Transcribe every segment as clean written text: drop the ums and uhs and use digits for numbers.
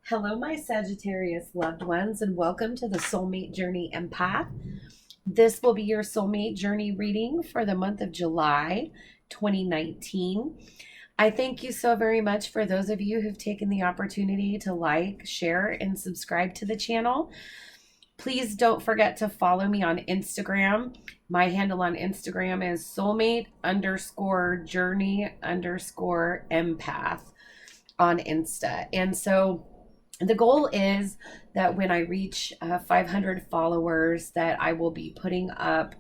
Hello, my Sagittarius loved ones, and welcome to the Soulmate Journey Empath. This will be your Soulmate Journey reading for the month of July 2019. I thank you so very much for those of you who've taken the opportunity to like, share, and subscribe to the channel. Please don't forget to follow me on Instagram. My handle on Instagram is soulmate_journey_empath on Insta. And so the goal is that when I reach 500 followers, that I will be putting up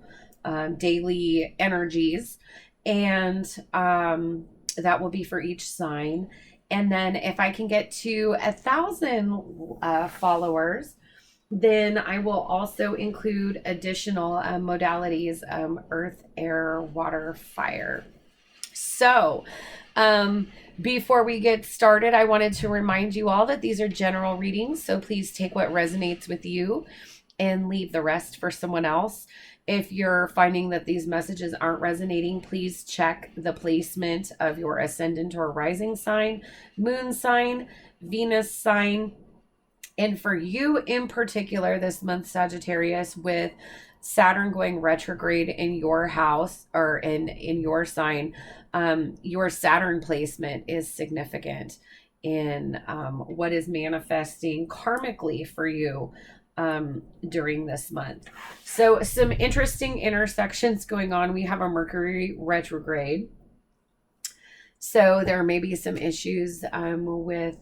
daily energies, and that will be for each sign. And then if I can get to 1,000 followers, then I will also include additional modalities: earth, air, water, fire. So, before we get started, I wanted to remind you all that these are general readings, so please take what resonates with you and leave the rest for someone else. If you're finding that these messages aren't resonating, please check the placement of your ascendant or rising sign, moon sign, Venus sign. And for you in particular, this month, Sagittarius, with Saturn going retrograde in your house or in your sign, your Saturn placement is significant in what is manifesting karmically for you during this month. So some interesting intersections going on. We have a Mercury retrograde. So there may be some issues with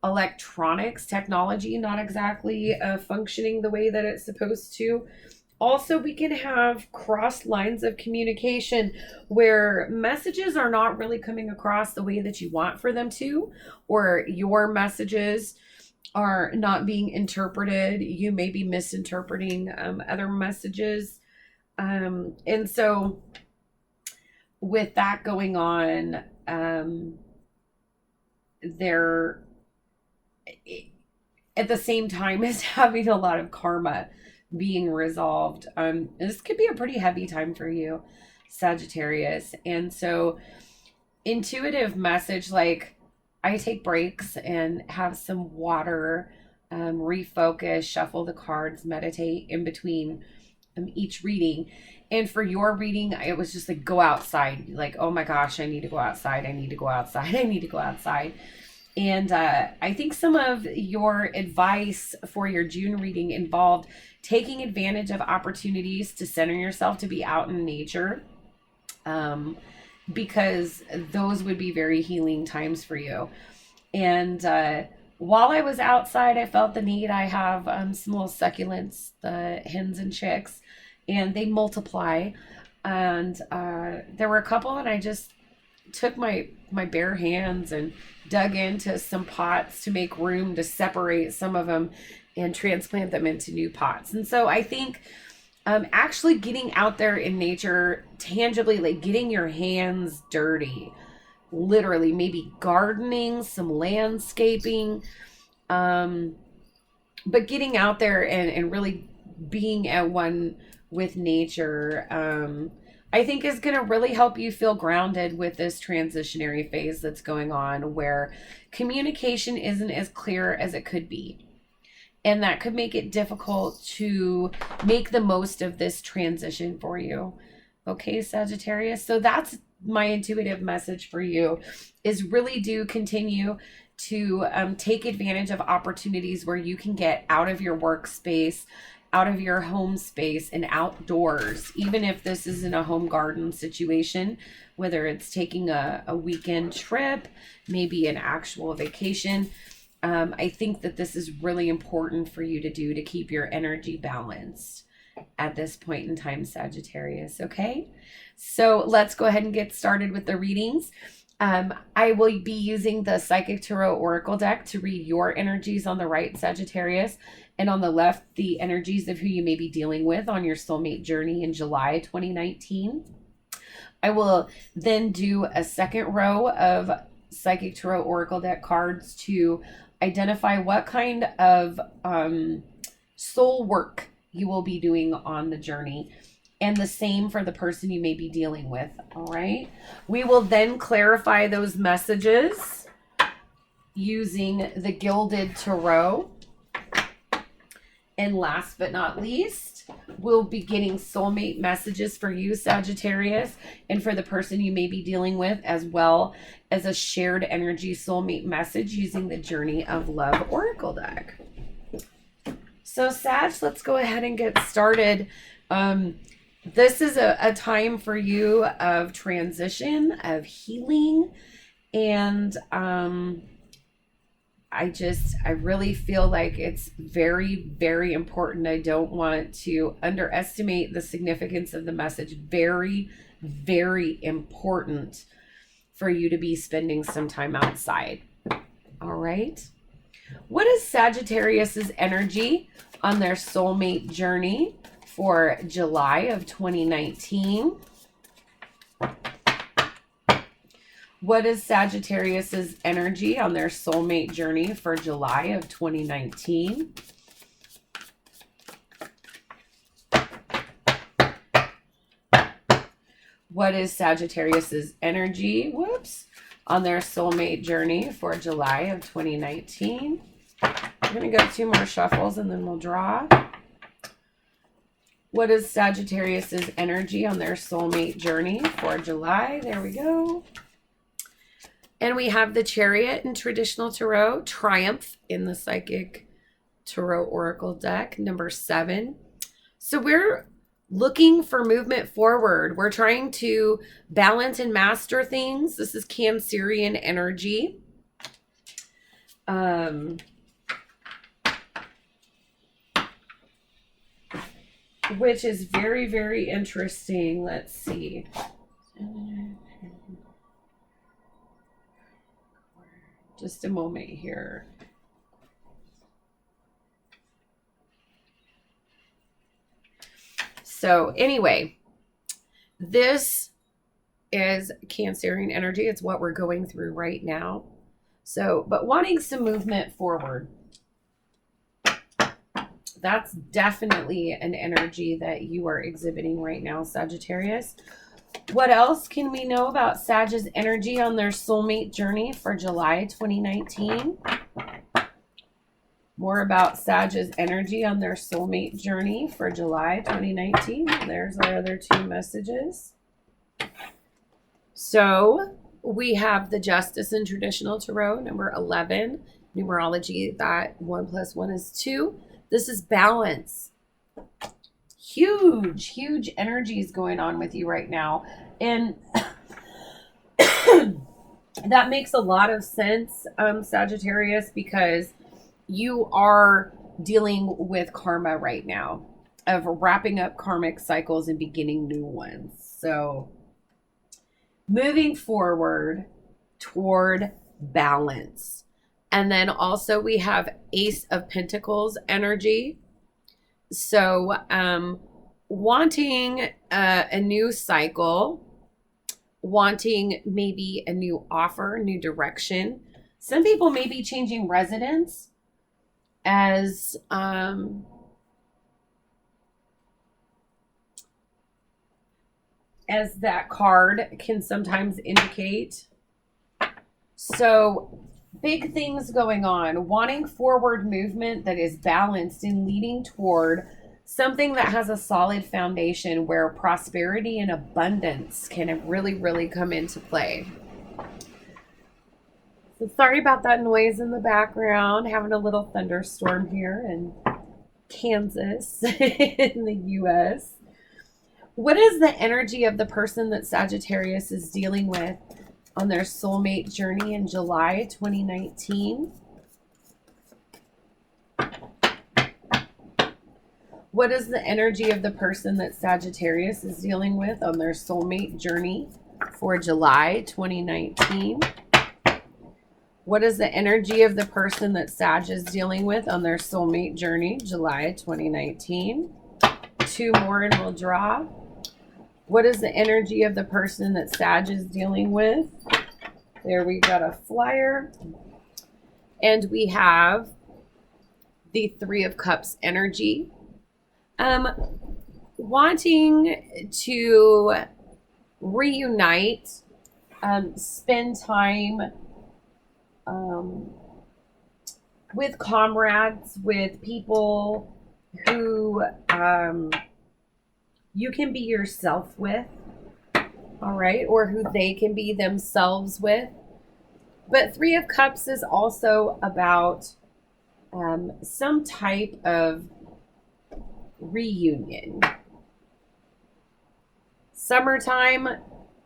electronics, technology not exactly functioning the way that it's supposed to. Also, we can have crossed lines of communication where messages are not really coming across the way that you want for them to, or your messages are not being interpreted. You may be misinterpreting other messages. And so with that going on, there at the same time as having a lot of karma being resolved. This could be a pretty heavy time for you, Sagittarius. And so intuitive message, like I take breaks and have some water, refocus, shuffle the cards, meditate in between each reading. And for your reading, it was just like, go outside. Like, oh my gosh, I need to go outside. I need to go outside. I need to go outside. And I think some of your advice for your June reading involved taking advantage of opportunities to center yourself, to be out in nature, because those would be very healing times for you. And while I was outside, I felt the need. I have some little succulents, the hens and chicks, and they multiply. And there were a couple, and I just took my bare hands and dug into some pots to make room to separate some of them and transplant them into new pots. And so I think actually getting out there in nature tangibly, like getting your hands dirty, literally, maybe gardening, some landscaping, but getting out there and really being at one with nature, I think is going to really help you feel grounded with this transitionary phase that's going on, where communication isn't as clear as it could be. And that could make it difficult to make the most of this transition for you. Okay, Sagittarius. So that's my intuitive message for you, is really do continue to take advantage of opportunities where you can get out of your workspace, out of your home space, and outdoors. Even if this isn't a home garden situation, whether it's taking a weekend trip, maybe an actual vacation, I think that this is really important for you to do to keep your energy balanced at this point in time, Sagittarius. Okay, so let's go ahead and get started with the readings. I will be using the Psychic Tarot Oracle deck to read your energies on the right, Sagittarius, and on the left, the energies of who you may be dealing with on your soulmate journey in July 2019. I will then do a second row of Psychic Tarot Oracle deck cards to identify what kind of soul work you will be doing on the journey. And the same for the person you may be dealing with. All right. We will then clarify those messages using the Gilded Tarot. And last but not least, we'll be getting soulmate messages for you, Sagittarius, and for the person you may be dealing with, as well as a shared energy soulmate message using the Journey of Love Oracle deck. So, Sag, let's go ahead and get started. This is a time for you of transition, of healing, and I really feel like it's very, very important. I don't want to underestimate the significance of the message. Very, very important for you to be spending some time outside. All right. What is Sagittarius's energy on their soulmate journey for July of 2019? What is Sagittarius's energy on their soulmate journey for July of 2019? What is Sagittarius's energy, on their soulmate journey for July of 2019? I'm going to go 2 more shuffles and then we'll draw. What is Sagittarius's energy on their soulmate journey for July? There we go. And we have the Chariot in traditional tarot, Triumph in the Psychic Tarot Oracle deck, number 7. So we're looking for movement forward. We're trying to balance and master things. This is Cancerian energy. Which is very, very interesting. Let's see. Just a moment here. So anyway, this is Cancerian energy. It's what we're going through right now. So, but wanting some movement forward. That's definitely an energy that you are exhibiting right now, Sagittarius. What else can we know about Sag's energy on their soulmate journey for July 2019? More about Sag's energy on their soulmate journey for July 2019. There's our other 2 messages. So we have the Justice in traditional tarot, number 11. Numerology, that 1 + 1 is 2. This is balance. Huge, huge energies going on with you right now. And that makes a lot of sense, Sagittarius, because you are dealing with karma right now, of wrapping up karmic cycles and beginning new ones. So moving forward toward balance. And then also we have Ace of Pentacles energy. So wanting a new cycle, wanting maybe a new offer, new direction. Some people may be changing residence, as that card can sometimes indicate. So big things going on, wanting forward movement that is balanced and leading toward something that has a solid foundation where prosperity and abundance can really, really come into play. So sorry about that noise in the background. Having a little thunderstorm here in Kansas in the US. What is the energy of the person that Sagittarius is dealing with on their soulmate journey in July 2019? What is the energy of the person that Sagittarius is dealing with on their soulmate journey for July 2019? What is the energy of the person that Sag is dealing with on their soulmate journey, July 2019? 2 more and we'll draw. What is the energy of the person that Sag is dealing with? There we got a flyer. And we have the 3 of Cups energy. Wanting to reunite, spend time with comrades, with people who you can be yourself with, all right, or who they can be themselves with. But Three of Cups is also about some type of reunion. Summertime, a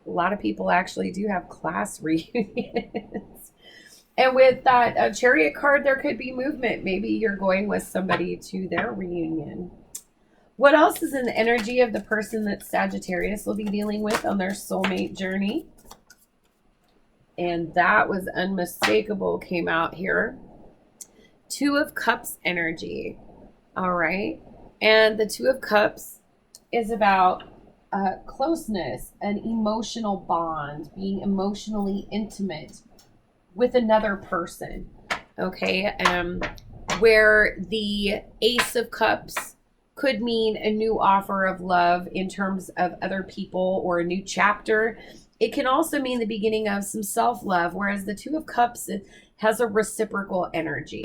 lot of people actually do have class reunions. And with that chariot card, there could be movement. Maybe you're going with somebody to their reunion. What else is in the energy of the person that Sagittarius will be dealing with on their soulmate journey? And that was unmistakable, came out here. Two of Cups energy. All right. And the Two of Cups is about closeness, an emotional bond, being emotionally intimate with another person. Okay. Where the Ace of Cups could mean a new offer of love in terms of other people or a new chapter. It can also mean the beginning of some self-love, whereas the Two of Cups, it has a reciprocal energy.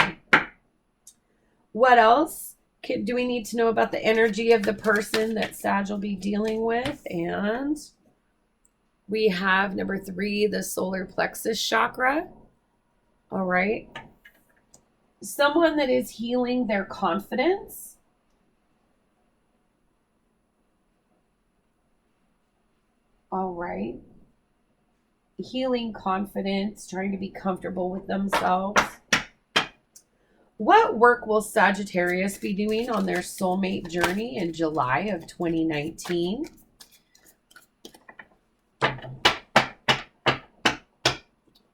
What else do we need to know about the energy of the person that Sag will be dealing with? And we have number 3, the solar plexus chakra. All right. Someone that is healing their confidence. All right. Healing confidence, trying to be comfortable with themselves. What work will Sagittarius be doing on their soulmate journey in July of 2019?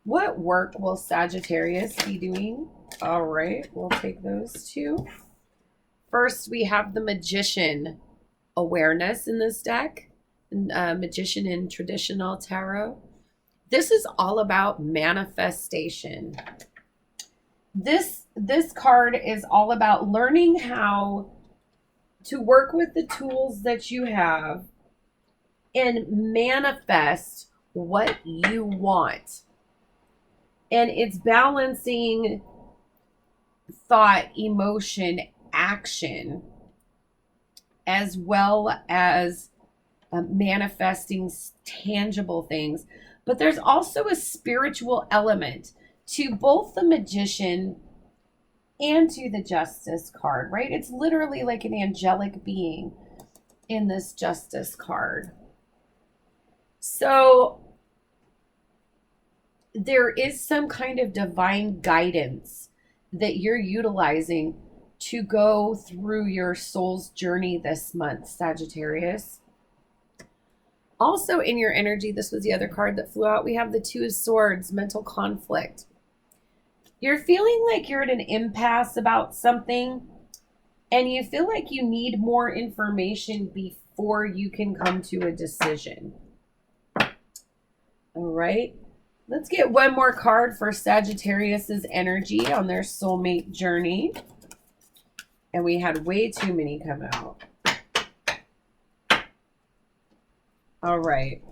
What work will Sagittarius be doing? All right, we'll take those two. First, we have the Magician awareness in this deck. Magician in traditional tarot. This is all about manifestation. This card is all about learning how to work with the tools that you have and manifest what you want. And it's balancing thought, emotion, action, as well as manifesting tangible things. But there's also a spiritual element to both the Magician and to the Justice card, right? It's literally like an angelic being in this Justice card. So there is some kind of divine guidance that you're utilizing to go through your soul's journey this month, Sagittarius. Also in your energy, this was the other card that flew out, we have the Two of Swords, mental conflict. You're feeling like you're at an impasse about something, and you feel like you need more information before you can come to a decision. All right. Let's get one more card for Sagittarius's energy on their soulmate journey. And we had way too many come out. All right.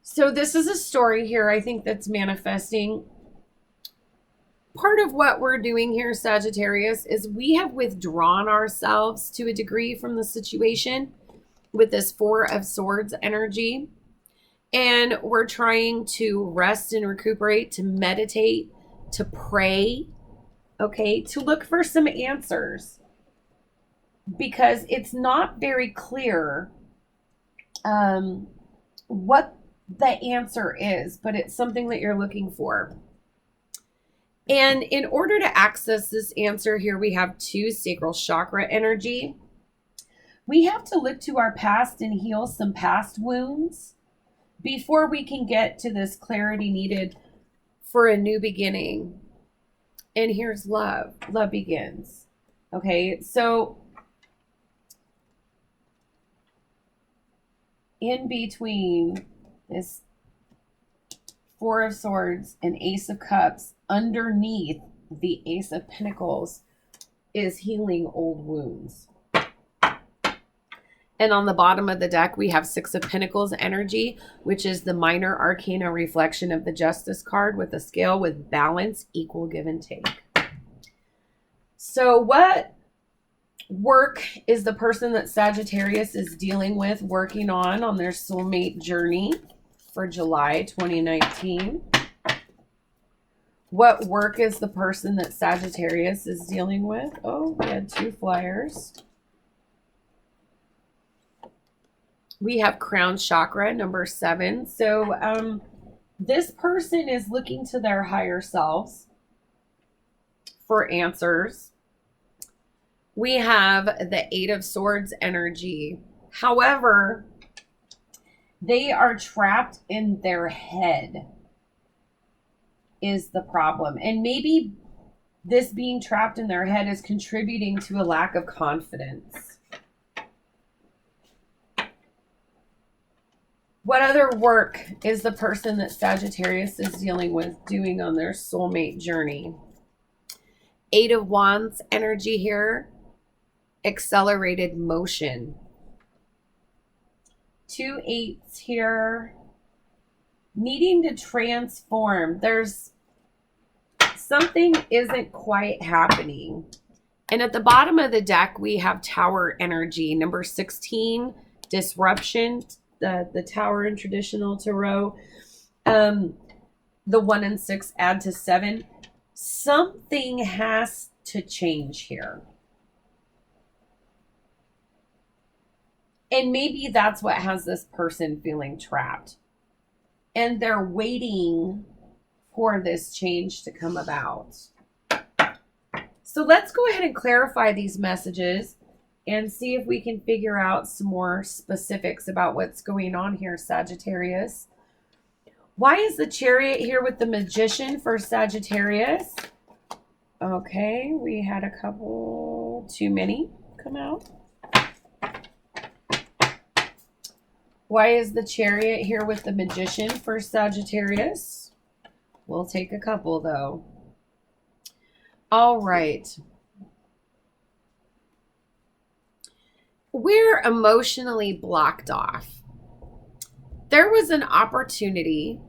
So this is a story here, I think, that's manifesting. Part of what we're doing here, Sagittarius, is we have withdrawn ourselves to a degree from the situation with this Four of Swords energy. And we're trying to rest and recuperate, to meditate, to pray, okay, to look for some answers. Because it's not very clear what the answer is, but it's something that you're looking for. And in order to access this answer here, we have 2 sacral chakra energy. We have to look to our past and heal some past wounds before we can get to this clarity needed for a new beginning. And here's love. Love begins. Okay, so in between this Four of Swords and Ace of Cups, underneath the Ace of Pentacles, is healing old wounds. And on the bottom of the deck, we have Six of Pentacles energy, which is the minor arcana reflection of the Justice card with a scale with balance, equal give and take. So what work is the person that Sagittarius is dealing with, working on their soulmate journey for July 2019? What work is the person that Sagittarius is dealing with? Oh, we had 2 flyers. We have crown chakra, number 7. So this person is looking to their higher selves for answers. We have the 8 of Swords energy. However, they are trapped in their head is the problem. And maybe this being trapped in their head is contributing to a lack of confidence. What other work is the person that Sagittarius is dealing with doing on their soulmate journey? 8 of Wands energy here. Accelerated motion. 2 8s here. Needing to transform. There's something isn't quite happening. And at the bottom of the deck, we have Tower energy. Number 16, disruption. The Tower in traditional tarot. The 1 and 6 add to 7. Something has to change here. And maybe that's what has this person feeling trapped. And they're waiting for this change to come about. So let's go ahead and clarify these messages and see if we can figure out some more specifics about what's going on here, Sagittarius. Why is the Chariot here with the Magician for Sagittarius? Okay, we had a couple too many come out. Why is the Chariot here with the Magician for Sagittarius? We'll take a couple though. All right. We're emotionally blocked off. There was an opportunity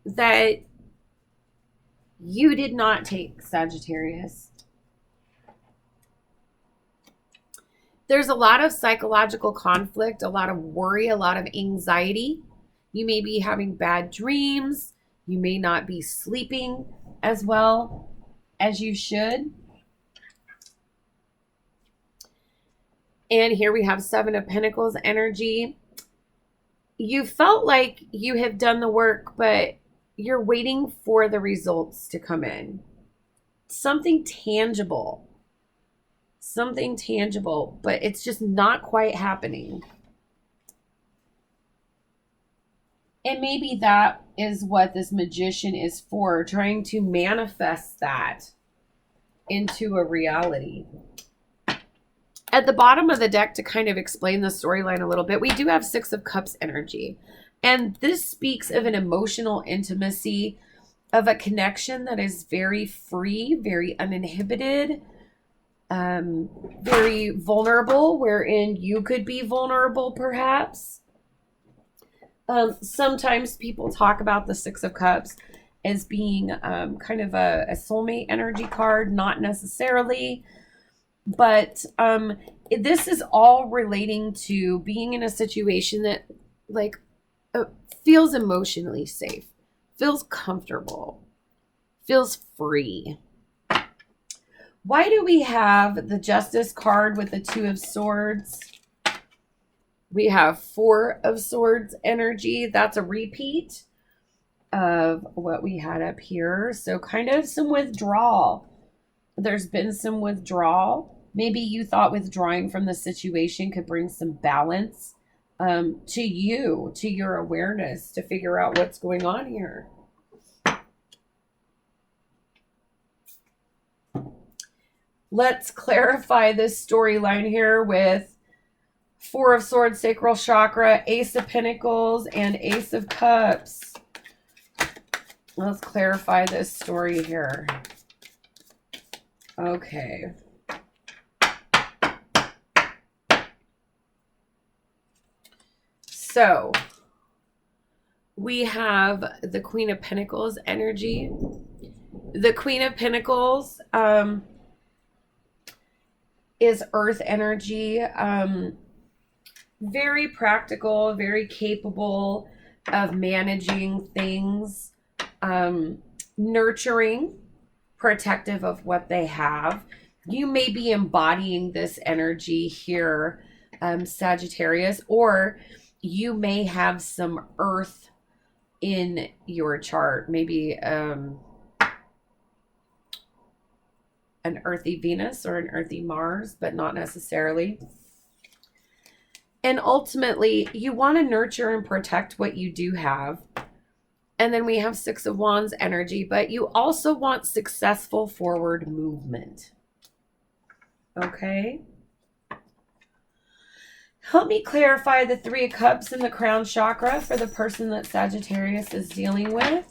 that you did not take, Sagittarius. There's a lot of psychological conflict, a lot of worry, a lot of anxiety. You may be having bad dreams. You may not be sleeping as well as you should. And here we have 7 of Pentacles energy. You felt like you have done the work, but you're waiting for the results to come in. Something tangible, but it's just not quite happening. And maybe that is what this Magician is for, trying to manifest that into a reality. At the bottom of the deck, to kind of explain the storyline a little bit, we do have 6 of Cups energy. And this speaks of an emotional intimacy, of a connection that is very free, very uninhibited, very vulnerable, wherein you could be vulnerable perhaps. Sometimes people talk about the 6 of Cups as being kind of a soulmate energy card, not necessarily. But this is all relating to being in a situation that feels emotionally safe, feels comfortable, feels free. Why do we have the Justice card with the 2 of Swords? We have 4 of Swords energy. That's a repeat of what we had up here. So kind of some withdrawal. There's been some withdrawal. Maybe you thought withdrawing from the situation could bring some balance to you, to your awareness, to figure out what's going on here. Let's clarify this storyline here with 4 of Swords, Sacral Chakra, Ace of Pentacles, and Ace of Cups. Let's clarify this story here. Okay. So we have the Queen of Pentacles energy. The Queen of Pentacles is earth energy. Very practical, very capable of managing things, nurturing, protective of what they have. You may be embodying this energy here, Sagittarius, or you may have some earth in your chart, maybe an earthy Venus or an earthy Mars, but not necessarily. And ultimately, you want to nurture and protect what you do have. And then we have Six of Wands energy, but you also want successful forward movement. Okay. Help me clarify the Three of Cups in the crown chakra for the person that Sagittarius is dealing with.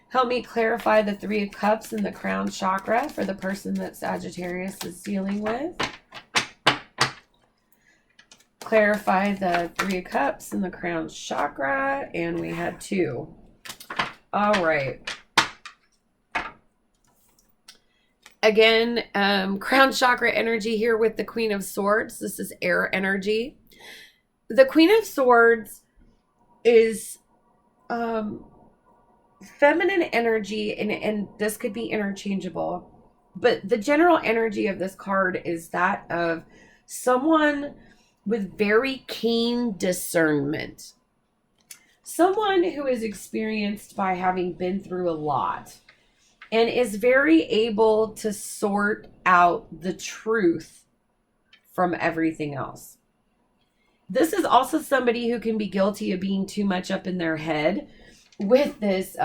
Help me clarify the Three of Cups in the crown chakra for the person that Sagittarius is dealing with. Clarify the Three of Cups in the crown chakra, and we had 2. All right. Again, crown chakra energy here with the Queen of Swords. This is air energy. The Queen of Swords is feminine energy, and this could be interchangeable, but the general energy of this card is that of someone with very keen discernment. Someone who is experienced by having been through a lot and is very able to sort out the truth from everything else. This is also somebody who can be guilty of being too much up in their head with this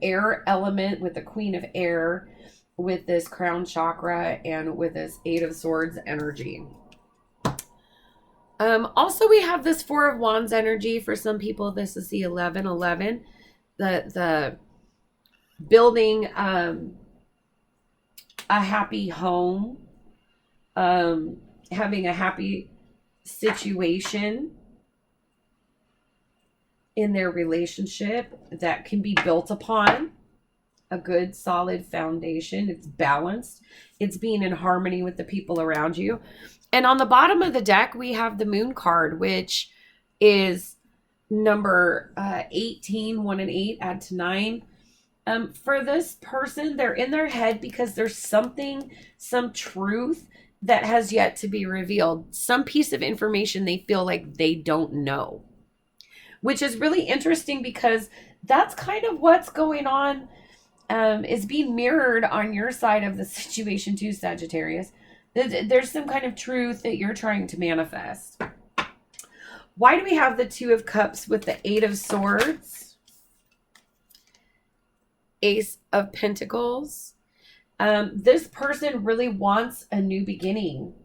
air element, with the Queen of Air, with this crown chakra, and with this Eight of Swords energy. Also, we have this Four of Wands energy. For some people, this is the 1111. The building a happy home, having a happy situation in their relationship that can be built upon a good solid foundation. It's balanced. It's being in harmony with the people around you. And on the bottom of the deck, we have the Moon card, which is number 18, 1 and 8, add to 9. For this person, they're in their head because there's something, some truth that has yet to be revealed. Some piece of information they feel like they don't know, which is really interesting because that's kind of what's going on, is being mirrored on your side of the situation too, Sagittarius. There's some kind of truth that you're trying to manifest. Why do we have the Two of Cups with the Eight of Swords? Ace of Pentacles. This person really wants a new beginning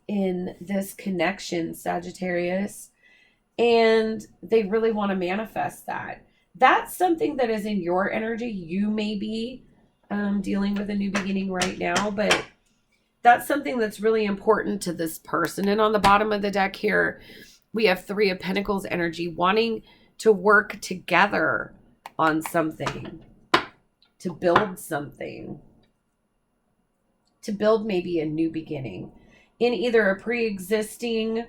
in this connection, Sagittarius. And they really want to manifest that. That's something that is in your energy. You may be dealing with a new beginning right now, but that's something that's really important to this person. And on the bottom of the deck here, we have Three of Pentacles energy, wanting to work together on something, to build something, to build maybe a new beginning in either a pre-existing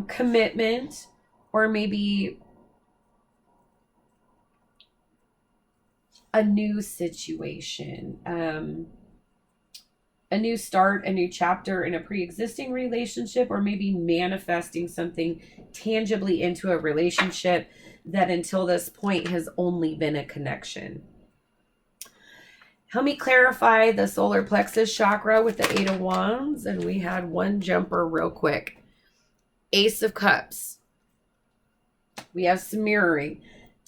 commitment, or maybe a new situation, a new start, a new chapter in a pre-existing relationship, or maybe manifesting something tangibly into a relationship that until this point has only been a connection. Help me clarify the solar plexus chakra with the Eight of Wands. And we had one jumper real quick. Ace of Cups. We have some mirroring.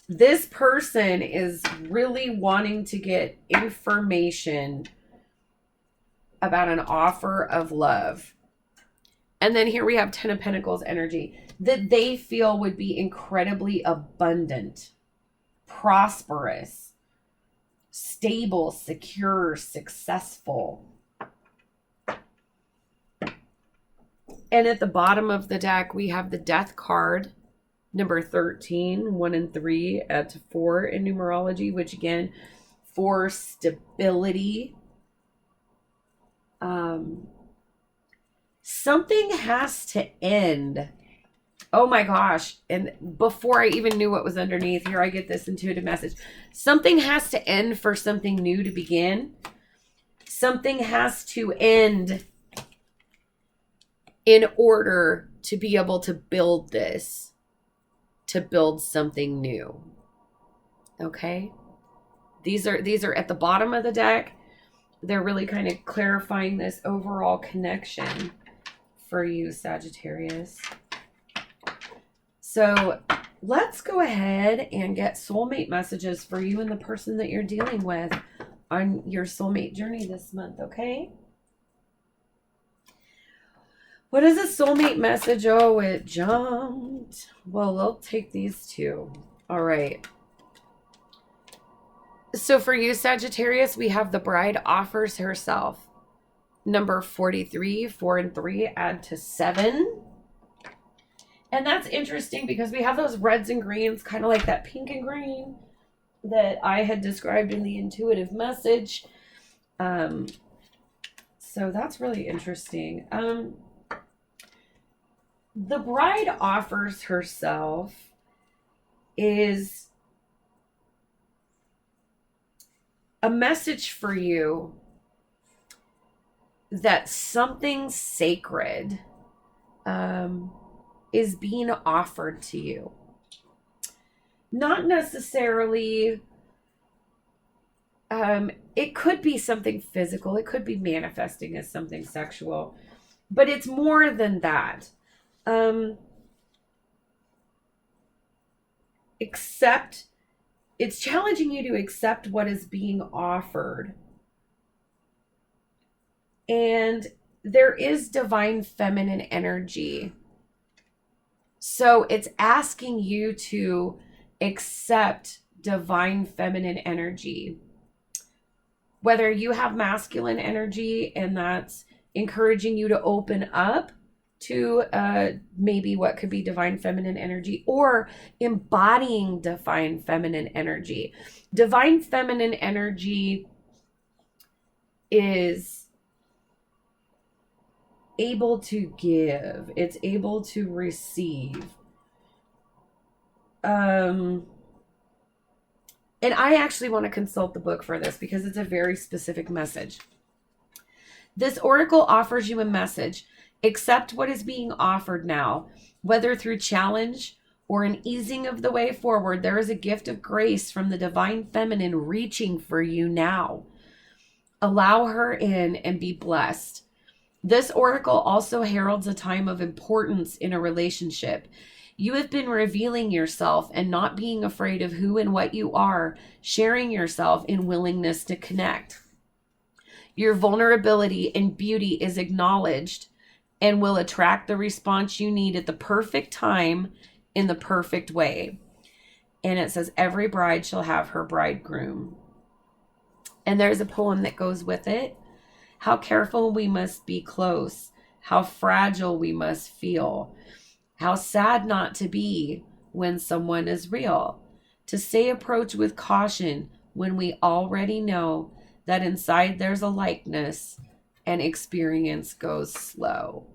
This person is really wanting to get information about an offer of love. And then here we have Ten of Pentacles energy that they feel would be incredibly abundant, prosperous, stable, secure, successful. And at the bottom of the deck, we have the Death card, number 13, 1 and 3, add to 4 in numerology, which again, for stability. Something has to end. Oh my gosh. And before I even knew what was underneath, here I get this intuitive message. Something has to end for something new to begin. Something has to end in order to be able to build this, to build something new. Okay? These are at the bottom of the deck. They're really kind of clarifying this overall connection for you, Sagittarius. So let's go ahead and get soulmate messages for you and the person that you're dealing with on your soulmate journey this month, okay? What is a soulmate message? Oh, it jumped. Well, we'll take these two. All right. So for you, Sagittarius, we have the bride offers herself. Number 43, 4 and 3, add to 7. And that's interesting because we have those reds and greens, kind of like that pink and green that I had described in the intuitive message. So that's really interesting. The bride offers herself is a message for you that something sacred is being offered to you. Not necessarily, it could be something physical. It could be manifesting as something sexual, but it's more than that. It's challenging you to accept what is being offered. And there is divine feminine energy. So it's asking you to accept divine feminine energy. Whether you have masculine energy and that's encouraging you to open up to maybe what could be divine feminine energy, or embodying divine feminine energy. Divine feminine energy is able to give. It's able to receive. And I actually want to consult the book for this because it's a very specific message. This oracle offers you a message. Accept what is being offered now, whether through challenge or an easing of the way forward. There is a gift of grace from the divine feminine reaching for you now. Allow her in and be blessed. This oracle also heralds a time of importance in a relationship. You have been revealing yourself and not being afraid of who and what you are, sharing yourself in willingness to connect. Your vulnerability and beauty is acknowledged and will attract the response you need at the perfect time in the perfect way. And it says, every bride shall have her bridegroom. And there's a poem that goes with it. How careful we must be close. How fragile we must feel. How sad not to be when someone is real. To say approach with caution when we already know that inside there's a likeness and experience goes slow.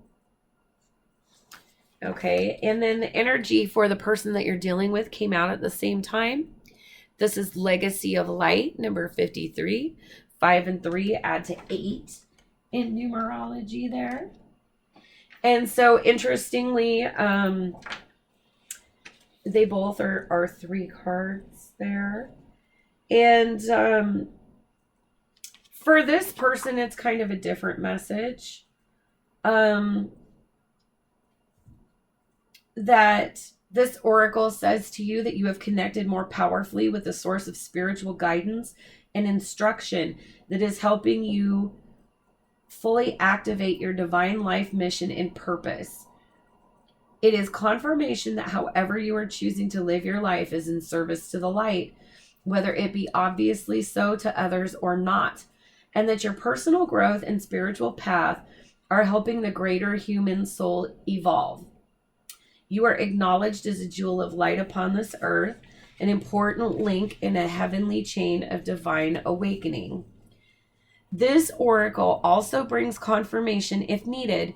Okay, and then the energy for the person that you're dealing with came out at the same time. This is Legacy of Light, number 53. 5 and 3 add to 8 in numerology there. And so interestingly, they both are 3 cards there. And for this person, it's kind of a different message. That this oracle says to you that you have connected more powerfully with the source of spiritual guidance and instruction that is helping you fully activate your divine life mission and purpose. It is confirmation that however you are choosing to live your life is in service to the light, whether it be obviously so to others or not, and that your personal growth and spiritual path are helping the greater human soul evolve. You are acknowledged as a jewel of light upon this earth, an important link in a heavenly chain of divine awakening. This oracle also brings confirmation, if needed,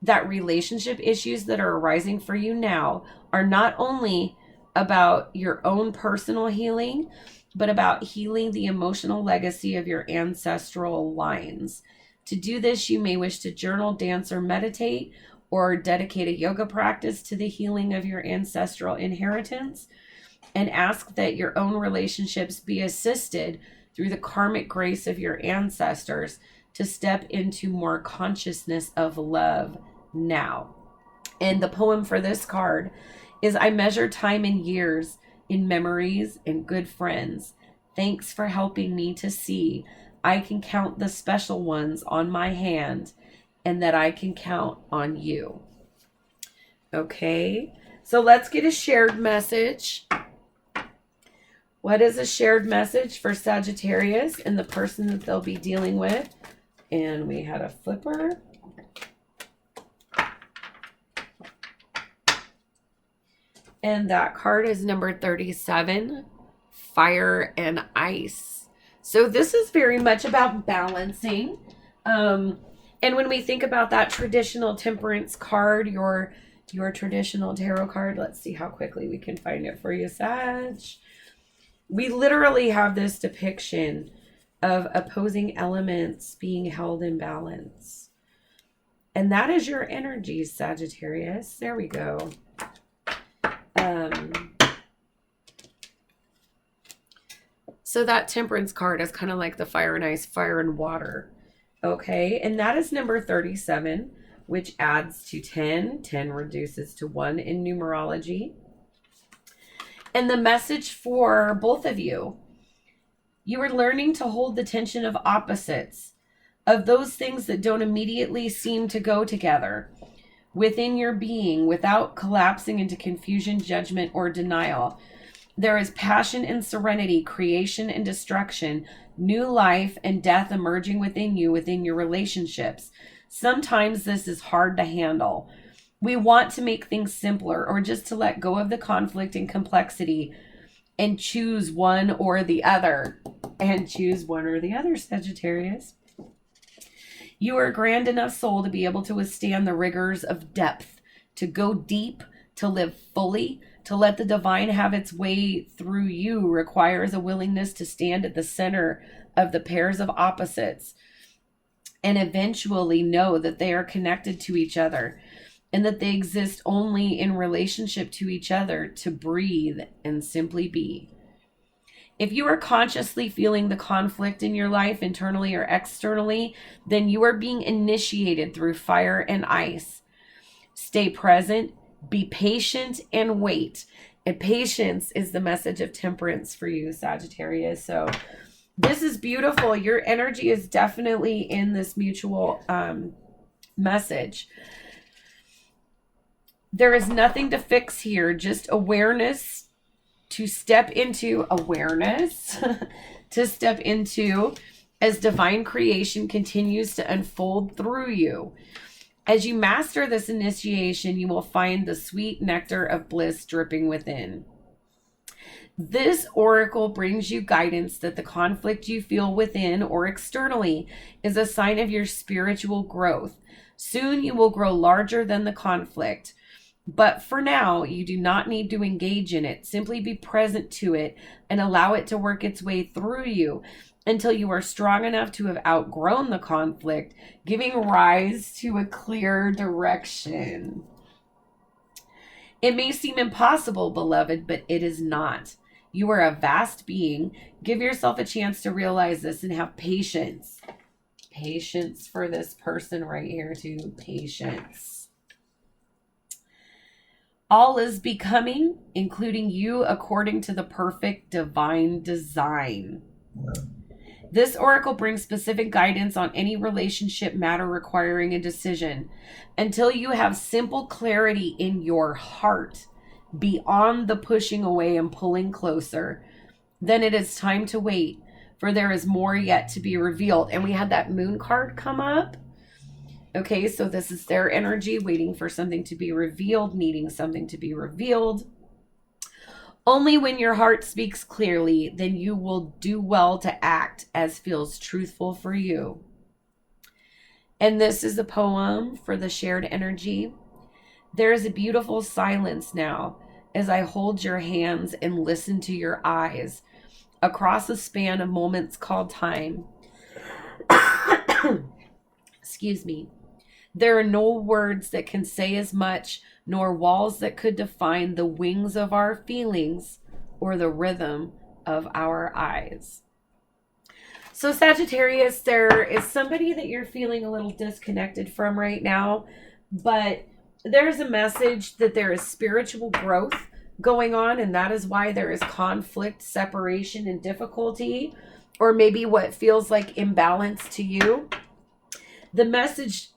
that relationship issues that are arising for you now are not only about your own personal healing, but about healing the emotional legacy of your ancestral lines. To do this, you may wish to journal, dance, or meditate, or dedicate a yoga practice to the healing of your ancestral inheritance, and ask that your own relationships be assisted through the karmic grace of your ancestors to step into more consciousness of love now. And the poem for this card is, I measure time in years, in memories and good friends. Thanks for helping me to see I can count the special ones on my hand, and that I can count on you. Okay, so let's get a shared message. What is a shared message for Sagittarius and the person that they'll be dealing with? And we had a flipper. And that card is number 37, Fire and Ice. So this is very much about balancing. And when we think about that traditional temperance card, your traditional tarot card, let's see how quickly we can find it for you, Sag. We literally have this depiction of opposing elements being held in balance. And that is your energy, Sagittarius. There we go. So that temperance card is kind of like the fire and ice, fire and water. Okay, and that is number 37, which adds to 10. 10 reduces to 1 in numerology. And the message for both of you, you are learning to hold the tension of opposites, of those things that don't immediately seem to go together within your being without collapsing into confusion, judgment, or denial. There is passion and serenity, creation and destruction, new life and death emerging within you, within your relationships. Sometimes this is hard to handle. We want to make things simpler, or just to let go of the conflict and complexity and choose one or the other. And choose one or the other, Sagittarius. You are a grand enough soul to be able to withstand the rigors of depth, to go deep, to live fully. To let the divine have its way through you requires a willingness to stand at the center of the pairs of opposites and eventually know that they are connected to each other and that they exist only in relationship to each other to breathe and simply be. If you are consciously feeling the conflict in your life, internally or externally, then you are being initiated through fire and ice. Stay present. Be patient and wait. And patience is the message of temperance for you, Sagittarius. So this is beautiful. Your energy is definitely in this mutual message. There is nothing to fix here, just awareness to step into, to step into as divine creation continues to unfold through you. As you master this initiation, you will find the sweet nectar of bliss dripping within. This oracle brings you guidance that the conflict you feel within or externally is a sign of your spiritual growth. Soon you will grow larger than the conflict. But for now, you do not need to engage in it. Simply be present to it and allow it to work its way through you until you are strong enough to have outgrown the conflict, giving rise to a clear direction. It may seem impossible, beloved, but it is not. You are a vast being. Give yourself a chance to realize this and have patience. Patience for this person right here too. Patience. All is becoming, including you, according to the perfect divine design. This oracle brings specific guidance on any relationship matter requiring a decision. Until you have simple clarity in your heart, beyond the pushing away and pulling closer, then it is time to wait, for there is more yet to be revealed. And we had that moon card come up. Okay, so this is their energy, waiting for something to be revealed, needing something to be revealed. Only when your heart speaks clearly, then you will do well to act as feels truthful for you. And this is a poem for the shared energy. There is a beautiful silence now as I hold your hands and listen to your eyes across a span of moments called time. Excuse me. There are no words that can say as much, nor walls that could define the wings of our feelings or the rhythm of our eyes. So, Sagittarius, there is somebody that you're feeling a little disconnected from right now, but there's a message that there is spiritual growth going on, and that is why there is conflict, separation, and difficulty, or maybe what feels like imbalance to you. The message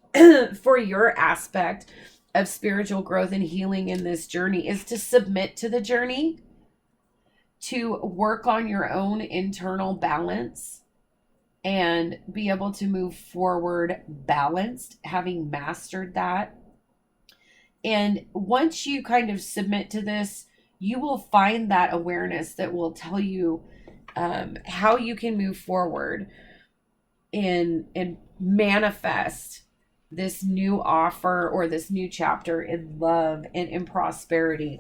for your aspect of spiritual growth and healing in this journey is to submit to the journey, to work on your own internal balance and be able to move forward balanced, having mastered that. And once you kind of submit to this, you will find that awareness that will tell you how you can move forward and manifest this new offer or this new chapter in love and in prosperity.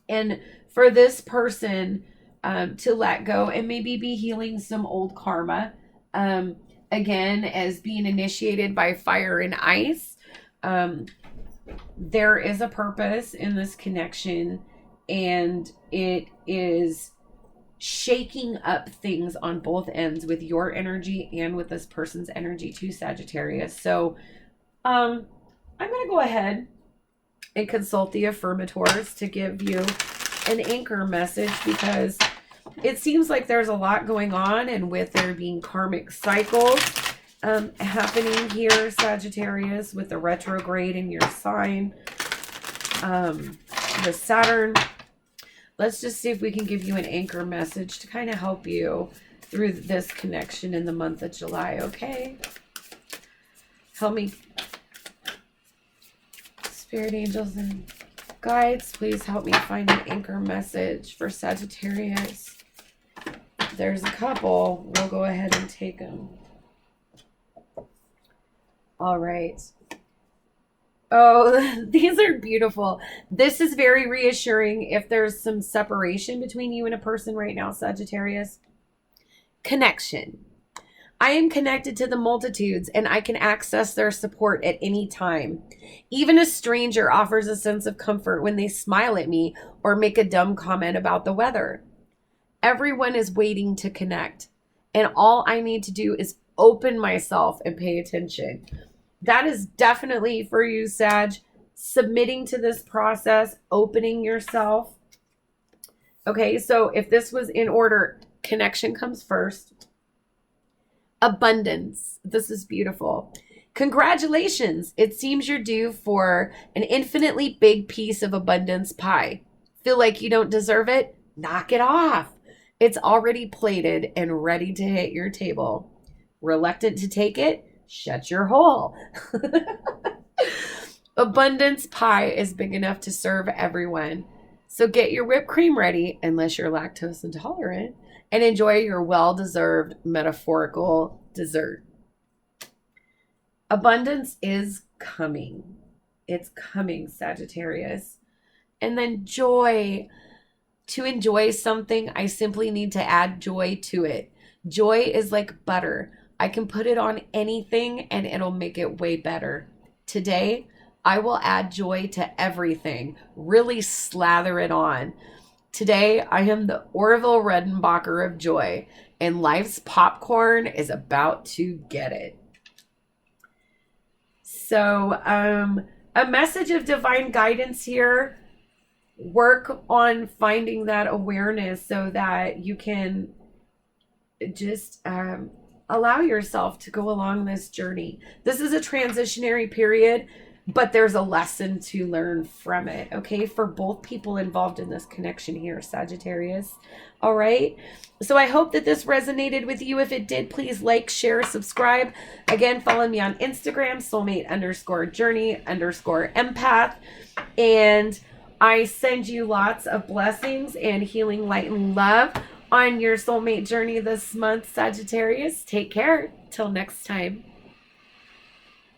And for this person to let go and maybe be healing some old karma, again, as being initiated by fire and ice, there is a purpose in this connection, and it is shaking up things on both ends with your energy and with this person's energy too, Sagittarius. So I'm going to go ahead and consult the affirmators to give you an anchor message, because it seems like there's a lot going on, and with there being karmic cycles happening here, Sagittarius, with the retrograde in your sign, the Saturn. Let's just see if we can give you an anchor message to kind of help you through this connection in the month of July, okay? Help me. Spirit angels and guides, please help me find an anchor message for Sagittarius. There's a couple. We'll go ahead and take them. All right. Oh, these are beautiful. This is very reassuring if there's some separation between you and a person right now, Sagittarius. Connection. I am connected to the multitudes, and I can access their support at any time. Even a stranger offers a sense of comfort when they smile at me or make a dumb comment about the weather. Everyone is waiting to connect, and all I need to do is open myself and pay attention. That is definitely for you, Sag. Submitting to this process, opening yourself. Okay, so if this was in order, connection comes first. Abundance. This is beautiful. Congratulations. It seems you're due for an infinitely big piece of abundance pie. Feel like you don't deserve it? Knock it off. It's already plated and ready to hit your table. Reluctant to take it? Shut your hole. Abundance pie is big enough to serve everyone. So get your whipped cream ready, unless you're lactose intolerant, and enjoy your well-deserved metaphorical dessert. Abundance is coming. It's coming, Sagittarius. And then joy. To enjoy something, I simply need to add joy to it. Joy is like butter. I can put it on anything and it'll make it way better. Today, I will add joy to everything. Really slather it on. Today, I am the Orville Redenbacher of joy, and life's popcorn is about to get it. So, a message of divine guidance here. Work on finding that awareness so that you can just allow yourself to go along this journey. This is a transitionary period. but there's a lesson to learn from it, okay, for both people involved in this connection here, Sagittarius. All right. So I hope that this resonated with you. If it did, please like, share, subscribe. Again, follow me on Instagram, soulmate_journey_empath. And I send you lots of blessings and healing, light, and love on your soulmate journey this month, Sagittarius. Take care. Till next time.